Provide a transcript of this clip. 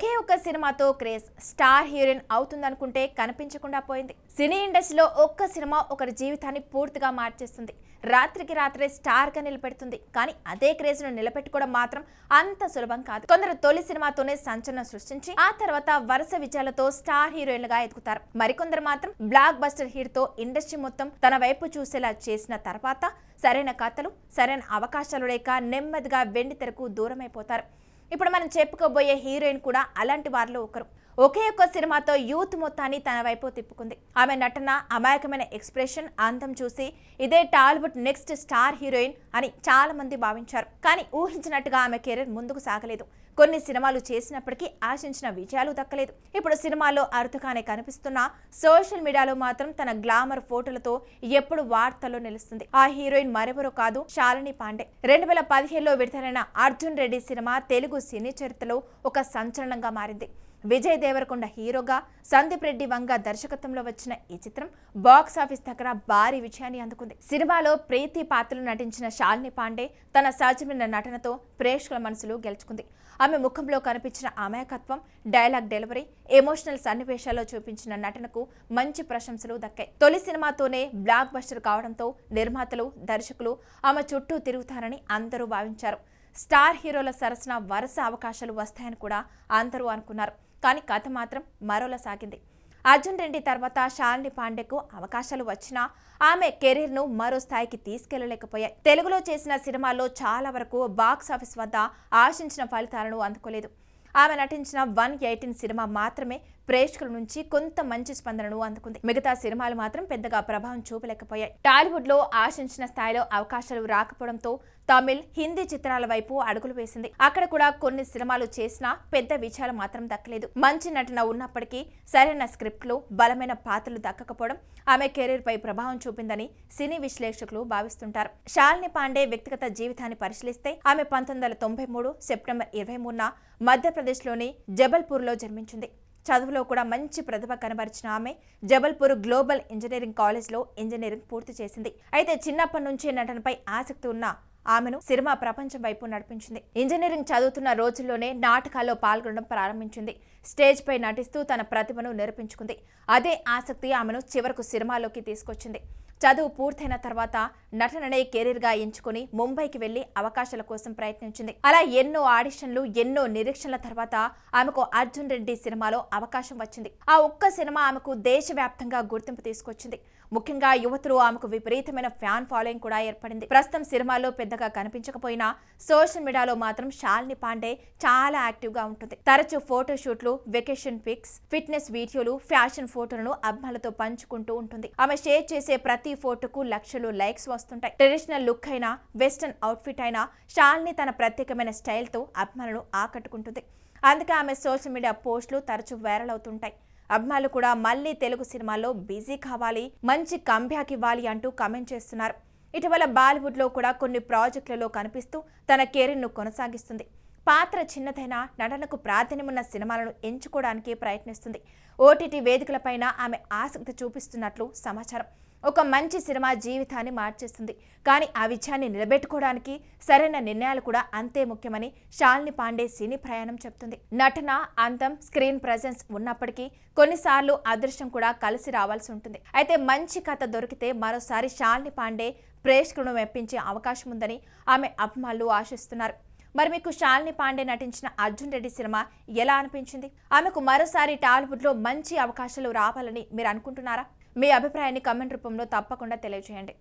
ఒకే ఒక్క సినిమాతో craze star heroine అవుతుందనుకుంటే కనిపించకుండా పోయింది. సినీ ఇండస్ట్రీలో ఒక్క సినిమా ఒకరి జీవితాన్ని పూర్తిగా మార్చేస్తుంది. రాత్రికి రాత్రే స్టార్ గా నిలబెడుతుంది. కానీ అదే క్రేజ్ ను నిలబెట్టుకోవడం మాత్రం అంత సులభం కాదు. కొందరు తొలి సినిమాతోనే సంచలనం సృష్టించి ఆ తర్వాత వరుస విజయాలతో స్టార్ హీరోయిన్లుగా ఎదుగుతారు. మరికొందరు మాత్రం బ్లాక్ బస్టర్ హిట్ తో ఇండస్ట్రీ మొత్తం తన వైపు చూసేలా చేసిన తర్వాత సరైన కథలు, సరైన అవకాశాలు లేక నెమ్మదిగా వెండి తెరకు దూరమైపోతారు. ఇప్పుడు మనం చెప్పుకోబోయే హీరోయిన్ కూడా అలాంటి వారిలో ఒకరు. ఒకే ఒక్క సినిమాతో యూత్ మొత్తాన్ని తన వైపు తిప్పుకుంది. ఆమె నటన, అమాయకమైన ఎక్స్ప్రెషన్, అందం చూసి ఇదే టాలీవుడ్ నెక్స్ట్ స్టార్ హీరోయిన్ అని చాలా మంది భావించారు. కానీ ఊహించినట్టుగా ఆమె కెరీర్ ముందుకు సాగలేదు. కొన్ని సినిమాలు చేసినప్పటికీ ఆశించిన విజయాలు దక్కలేదు. ఇప్పుడు సినిమాల్లో అరుదుగానే కనిపిస్తున్న సోషల్ మీడియాలో మాత్రం తన గ్లామర్ ఫోటోలతో ఎప్పుడు వార్తల్లో నిలుస్తుంది. ఆ హీరోయిన్ మరెవరో కాదు, శాలిని పాండే. 2015లో విడుదలైన అర్జున్ రెడ్డి సినిమా తెలుగు సినీ చరిత్రలో ఒక సంచలనంగా మారింది. విజయ్ దేవరకొండ హీరోగా, సందీప్ రెడ్డి వంగ దర్శకత్వంలో వచ్చిన ఈ చిత్రం బాక్స్ ఆఫీస్ దగ్గర భారీ విజయాన్ని అందుకుంది. సినిమాలో ప్రీతి పాత్రలు నటించిన శాలిని పాండే తన సహజమైన నటనతో ప్రేక్షకుల మనసులు గెలుచుకుంది. ఆమె ముఖంలో కనిపించిన అమాయకత్వం, డైలాగ్ డెలివరీ, ఎమోషనల్ సన్నివేశాల్లో చూపించిన నటనకు మంచి ప్రశంసలు దక్కాయి. తొలి సినిమాతోనే బ్లాక్ బస్టర్ కావడంతో నిర్మాతలు, దర్శకులు ఆమె చుట్టూ తిరుగుతారని అందరూ భావించారు. స్టార్ హీరోల సరసన వరుస అవకాశాలు వస్తాయని కూడా అందరూ అనుకున్నారు. కానీ కథ మాత్రం మరోలా సాగింది. అర్జున్ రెడ్డి తర్వాత శాలిని పాండేకు అవకాశాలు వచ్చినా ఆమె కెరీర్ను మరో స్థాయికి తీసుకెళ్లలేకపోయాయి. తెలుగులో చేసిన సినిమాల్లో చాలా వరకు బాక్స్ ఆఫీస్ వద్ద ఆశించిన ఫలితాలను అందుకోలేదు. ఆమె నటించిన 118 సినిమా మాత్రమే ప్రేక్షకుల నుంచి కొంత మంచి స్పందనను అందుకుంది. మిగతా సినిమాలు మాత్రం పెద్దగా ప్రభావం చూపలేకపోయాయి. టాలీవుడ్ లో ఆశించిన స్థాయిలో అవకాశాలు రాకపోవడంతో తమిళ్, హిందీ చిత్రాల వైపు అడుగులు వేసింది. అక్కడ కూడా కొన్ని సినిమాలు చేసినా పెద్ద విజయాలు మాత్రం దక్కలేదు. మంచి నటన ఉన్నప్పటికీ సరైన స్క్రిప్ట్లు, బలమైన పాత్రలు దక్కకపోవడం ఆమె కెరీర్ పై ప్రభావం చూపిందని సినీ విశ్లేషకులు భావిస్తుంటారు. శాలిని పాండే వ్యక్తిగత జీవితాన్ని పరిశీలిస్తే ఆమె 1993 సెప్టెంబర్ 23న మధ్యప్రదేశ్లోని జబల్పూర్లో జన్మించింది. చదువులో కూడా మంచి ప్రతిభ కనబరిచిన ఆమె జబల్పూర్ గ్లోబల్ ఇంజనీరింగ్ కాలేజ్లో ఇంజనీరింగ్ పూర్తి చేసింది. అయితే చిన్నప్పటి నుంచే నటనపై ఆసక్తి ఉన్న ఆమెను సినిమా ప్రపంచం వైపు నడిపించింది. ఇంజనీరింగ్ చదువుతున్న రోజుల్లోనే నాటకాల్లో పాల్గొనడం ప్రారంభించింది. స్టేజ్ పై నటిస్తూ తన ప్రతిభను నిరూపించుకుంది. అదే ఆసక్తి ఆమెను చివరకు సినిమాలోకి తీసుకొచ్చింది. చదువు పూర్తయిన తర్వాత నటననే కెరీర్గా ఎంచుకుని ముంబైకి వెళ్లి అవకాశాల కోసం ప్రయత్నించింది. అలా ఎన్నో ఆడిషన్లు, ఎన్నో నిరీక్షణల తర్వాత ఆమెకు అర్జున్ రెడ్డి సినిమాలో అవకాశం వచ్చింది. ఆ ఒక్క సినిమా ఆమెకు దేశవ్యాప్తంగా గుర్తింపు తీసుకొచ్చింది. ముఖ్యంగా యువతులు ఆమెకు విపరీతమైన ఫ్యాన్ ఫాలోయింగ్ కూడా ఏర్పడింది. ప్రస్తుతం సినిమాలో పెద్దగా కనిపించకపోయినా సోషల్ మీడియాలో మాత్రం శాలిని పాండే చాలా యాక్టివ్ గా ఉంటుంది. తరచూ ఫోటోషూట్లు, వెకేషన్ పిక్స్, ఫిట్నెస్ వీడియోలు, ఫ్యాషన్ ఫోటోలను అభిమానులతో పంచుకుంటూ ఉంటుంది. ఆమె షేర్ చేసే ప్రతి ఫోటోకు లక్షలు లైక్స్ వస్తుంటాయి. ట్రెడిషనల్ లుక్ అయినా, వెస్టర్న్ అవుట్ఫిట్ అయినా శాలిని తన ప్రత్యేకమైన స్టైల్ తో అభిమానులను ఆకట్టుకుంటుంది. అందుకే ఆమె సోషల్ మీడియా పోస్టులు తరచూ వైరల్ అవుతుంటాయి. అభిమానులు కూడా మళ్ళీ తెలుగు సినిమాల్లో బిజీ కావాలి, మంచి కంబ్యాక్ ఇవ్వాలి అంటూ కామెంట్ చేస్తున్నారు. ఇటీవల బాలీవుడ్ లో కూడా కొన్ని ప్రాజెక్టులలో కనిపిస్తూ తన కెరీర్ను కొనసాగిస్తుంది. పాత్ర చిన్నదైనా నటనకు ప్రాధాన్యమున్న సినిమాలను ఎంచుకోవడానికి ప్రయత్నిస్తుంది. ఓటీటీ వేదికలపైన ఆమె ఆసక్తి చూపిస్తున్నట్లు సమాచారం. ఒక మంచి సినిమా జీవితాన్ని మార్చేస్తుంది. కానీ ఆ విజయాన్ని నిలబెట్టుకోవడానికి సరైన నిర్ణయాలు కూడా అంతే ముఖ్యమని శాలిని పాండే సినీ ప్రయాణం చెప్తుంది. నటన, అందం, స్క్రీన్ ప్రెజెన్స్ ఉన్నప్పటికీ కొన్నిసార్లు అదృష్టం కూడా కలిసి రావాల్సి ఉంటుంది. అయితే మంచి కథ దొరికితే మరోసారి శాలిని పాండే ప్రేక్షకులను మెప్పించే అవకాశం ఉందని ఆమె అభిమానులు ఆశిస్తున్నారు. మరి మీకు శాలిని పాండే నటించిన అర్జున్ రెడ్డి సినిమా ఎలా అనిపించింది? ఆమెకు మరోసారి టాలీవుడ్ లో మంచి అవకాశాలు రావాలని మీరు అనుకుంటున్నారా? మీ అభిప్రాయాన్ని కామెంట్ రూపంలో తప్పకుండా తెలియజేయండి.